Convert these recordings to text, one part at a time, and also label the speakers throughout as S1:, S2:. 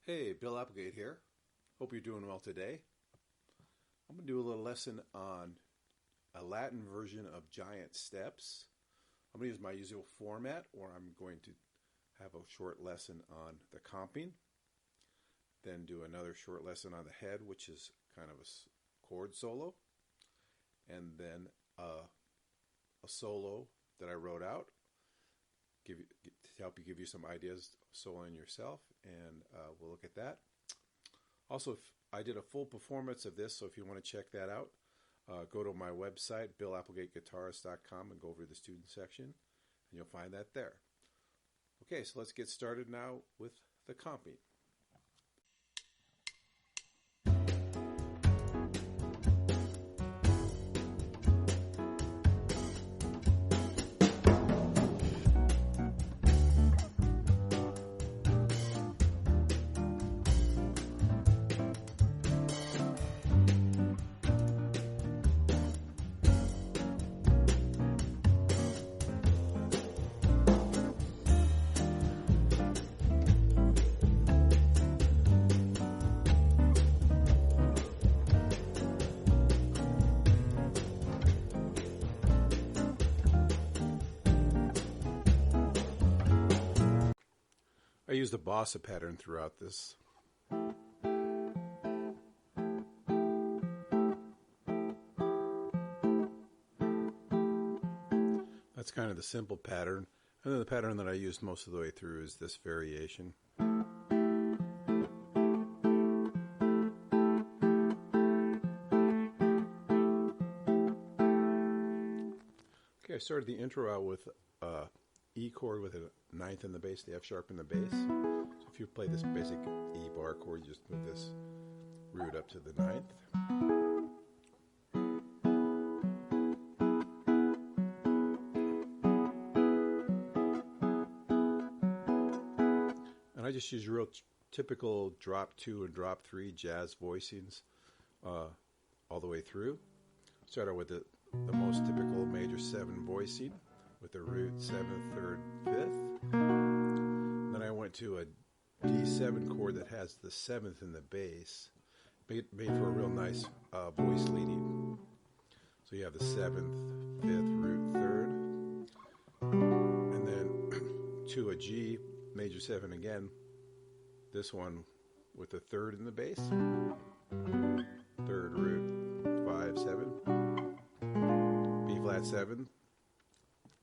S1: Hey, Bill Applegate here. Hope you're doing well today. I'm going to do a little lesson on a Latin version of giant steps. I'm going to use my usual format, or I'm going to have a short lesson on the comping, then do another short lesson on the head, which is kind of a chord solo, and then a solo that I wrote out to help you give you some ideas soloing yourself, and we'll look at that. Also, I did a full performance of this, so if you want to check that out, go to my website, billapplegateguitarist.com, and go over to the student section, and you'll find that there. Okay, so let's get started now with the comping. I use the Bossa pattern throughout this. That's kind of the simple pattern. And then the pattern that I used most of the way through is this variation. Okay, I started the intro out with E chord with a ninth in the bass, the F sharp in the bass. So if you play this basic E bar chord, you just move this root up to the ninth. And I just use real typical drop 2 and drop 3 jazz voicings all the way through. Start out with the most typical major 7 voicing, with the root 7th, 3rd, 5th. Then I went to a D7 chord that has the 7th in the bass, made for a real nice voice leading. So you have the 7th, 5th, root 3rd, and then to a G major 7 again. This one with the 3rd in the bass, 3rd root 5 7, B flat 7.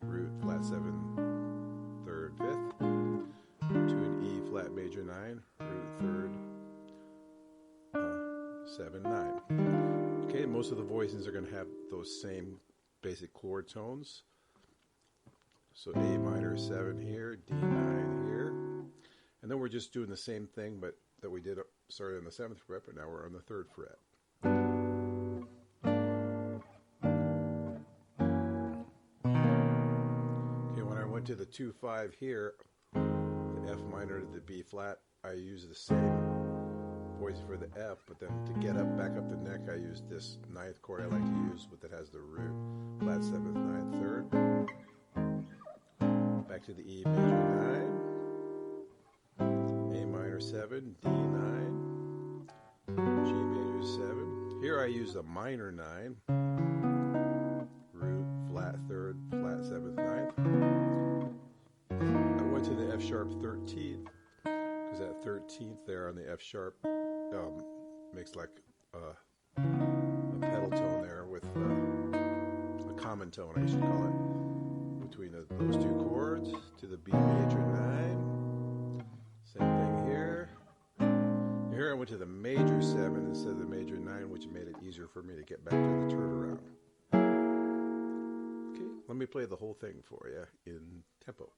S1: Root flat 7, 3rd, 5th, to an E flat major 9, root 3rd, 7, 9. Okay, most of the voicings are going to have those same basic chord tones. So A minor 7 here, D9 here, and then we're just doing the same thing, but that we did started on the 7th fret, but now we're on the 3rd fret. To the 2-5 here, the F minor to the B flat, I use the same voice for the F, but then to get up, back up the neck, I use this 9th chord I like to use, but that has the root, flat 7th, 9th, 3rd, back to the E major 9, A minor 7, D9, G major 7. Here I use a minor 9, root, flat 3rd, flat 7th, 9th. I went to the F sharp 13th because that 13th there on the F sharp makes like a pedal tone there with a common tone, I should call it, between those two chords. To the B major 9, same thing here. Here I went to the major 7 instead of the major 9, which made it easier for me to get back to the turnaround. Okay, let me play the whole thing for you in tempo.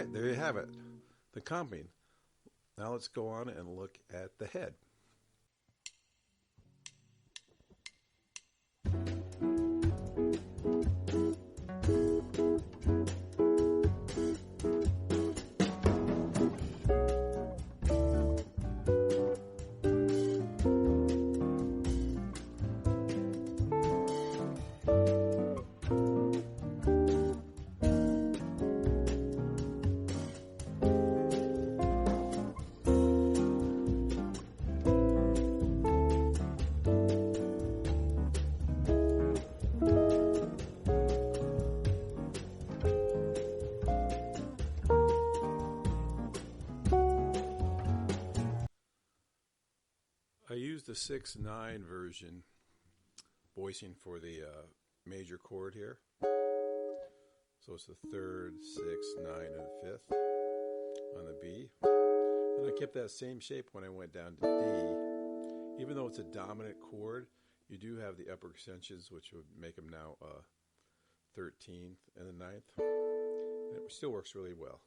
S1: right, there you have it, the comping. Now let's go on and look at the head. I used the 6/9 version voicing for the major chord here. So it's the 3rd, 6th, 9, and 5th on the B. And I kept that same shape when I went down to D. Even though it's a dominant chord, you do have the upper extensions, which would make them now 13th and the 9th. And it still works really well.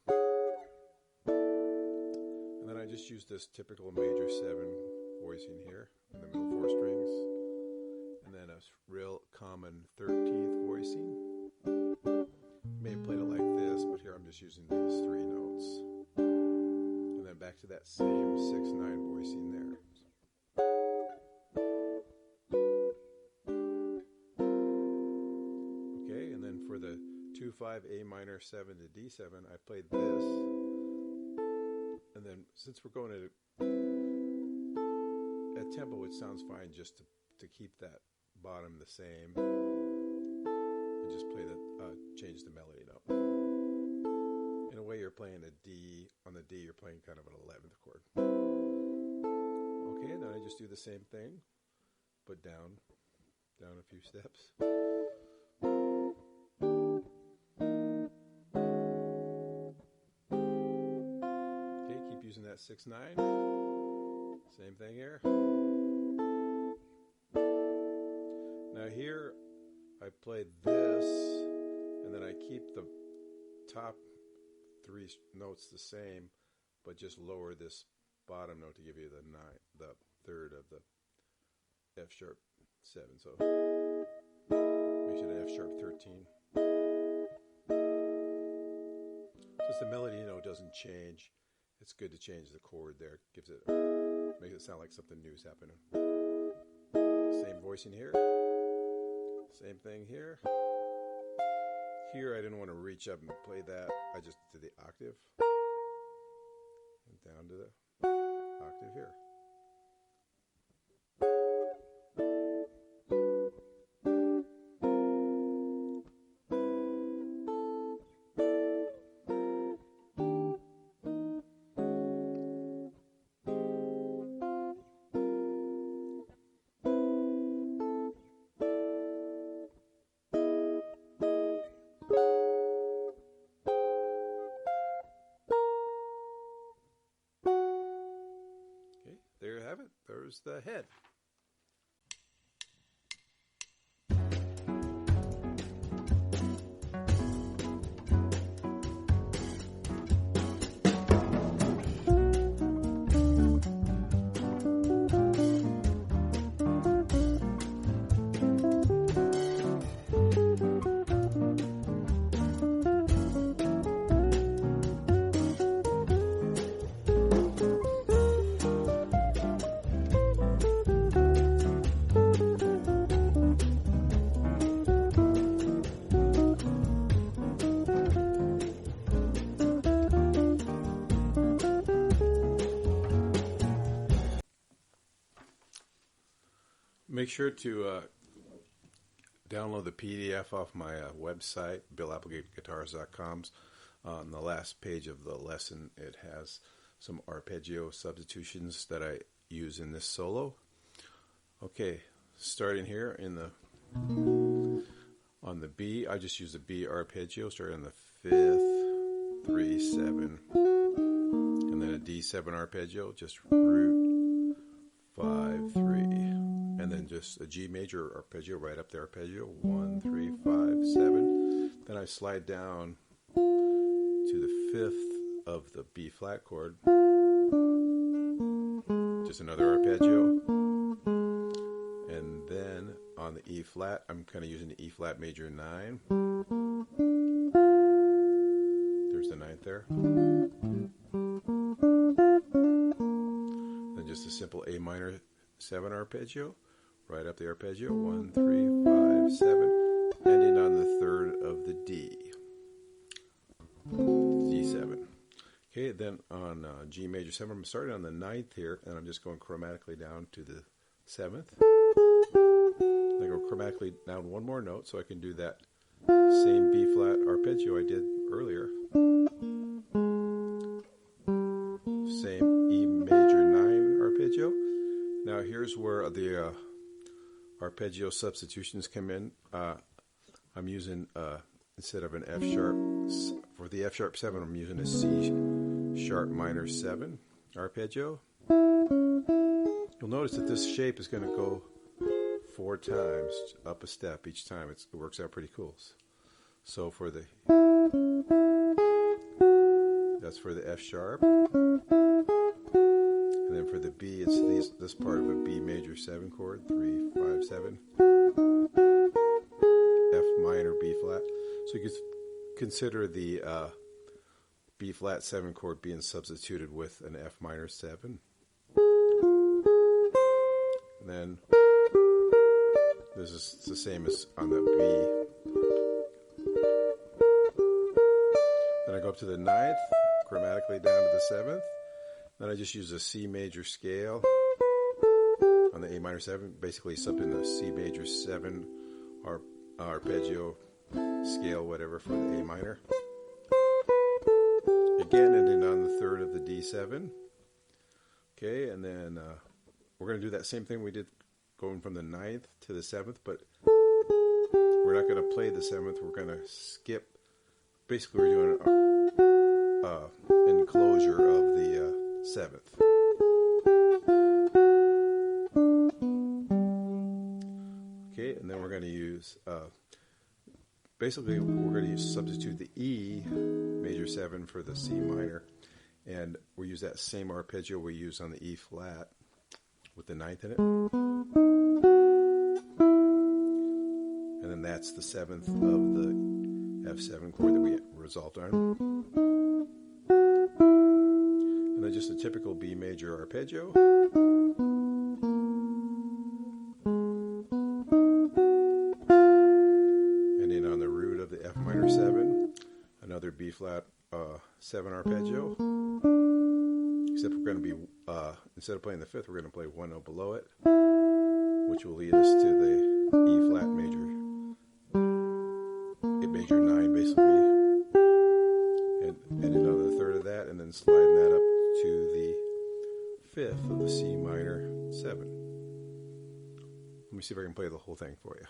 S1: And then I just used this typical major 7 voicing here in the middle 4 strings, and then a real common 13th voicing. May have played it like this, but here I'm just using these 3 notes, and then back to that same 6/9 voicing there. Okay, and then for the 2/5 A minor 7 to D7, I played this, and then since we're going to at tempo, it sounds fine just to keep that bottom the same, and just play the change the melody note. In a way, you're playing a D. On the D, you're playing kind of an 11th chord. Okay, then I just do the same thing, but down a few steps. Okay, keep using that 6/9. Same thing here. Now here, I played this, and then I keep the top 3 notes the same, but just lower this bottom note to give you the 3rd of the F sharp 7. So makes it an F sharp 13. Since the melody note doesn't change, it's good to change the chord there. Gives it, makes it sound like something new's happening. Same voicing here. Same thing here. Here I didn't want to reach up and play that. I just did the octave. And down to the octave here. There you have it. There's the head. Make sure to download the PDF off my website, BillApplegateGuitars.com. On the last page of the lesson, it has some arpeggio substitutions that I use in this solo. Okay, starting here in the on the B, I just use the B arpeggio, starting on the 5th, 3, 7, and then a D7 arpeggio, just root, 5, 3. And then just a G major arpeggio, right up the arpeggio, 1, 3, 5, 7. Then I slide down to the 5th of the B flat chord, just another arpeggio, and then on the E flat, I'm kind of using the E flat major 9. There's the 9th there. Then just a simple A minor 7 arpeggio, right up the arpeggio, 1, 3, 5, 7, ending on the 3rd of the D. D7. Okay, then on G major 7, I'm starting on the 9th here, and I'm just going chromatically down to the 7th. I go chromatically down one more note so I can do that same B flat arpeggio I did earlier. Same E major 9 arpeggio. Now here's where the arpeggio substitutions come in. I'm using, instead of an F sharp, for the F sharp 7, I'm using a C sharp minor 7 arpeggio. You'll notice that this shape is going to go 4 times up a step each time. It works out pretty cool. So for the, that's for the F sharp. And then for the B, it's this part of a B major 7 chord, 3, 5, 7. F minor, B flat. So you could consider the B flat 7 chord being substituted with an F minor 7. And then this is the same as on the B. Then I go up to the 9th, chromatically down to the 7th. Then I just use a C major scale on the A minor 7, basically something the C major 7 arpeggio scale, whatever, for the A minor. Again, ending on the 3rd of the D7. Okay, and then we're going to do that same thing we did going from the 9th to the 7th, but we're not going to play the 7th. We're going to skip. Basically, we're doing an enclosure of the 7th. Okay, and then we're going to use, basically we're going to substitute the E major 7 for the C minor, and we use that same arpeggio we use on the E flat with the 9th in it. And then that's the 7th of the F7 chord that we resolved on. And then just a typical B major arpeggio. Ending on the root of the F minor 7. Another B flat 7 arpeggio. Except we're going to be, instead of playing the 5th, we're going to play one note below it, which will lead us to the E flat major, A major 9 basically, and ending on the 3rd of that, and then sliding that up to the 5th of the C minor 7. Let me see if I can play the whole thing for you.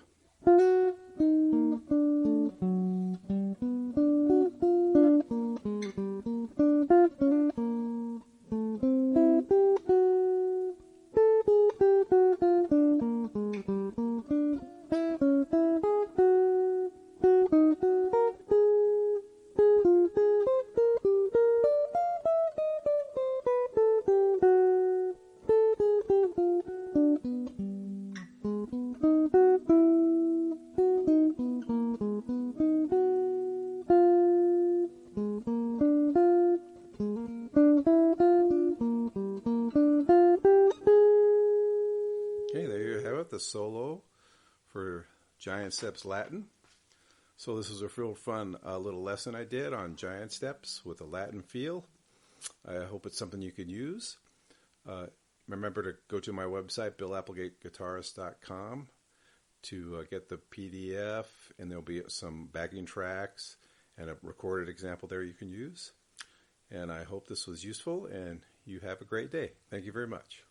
S1: Okay, there you have it, the solo for Giant Steps Latin. So this was a real fun little lesson I did on giant steps with a Latin feel. I hope it's something you can use. Remember to go to my website, BillApplegateGuitarist.com, to get the PDF, and there'll be some backing tracks and a recorded example there you can use. And I hope this was useful, and you have a great day. Thank you very much.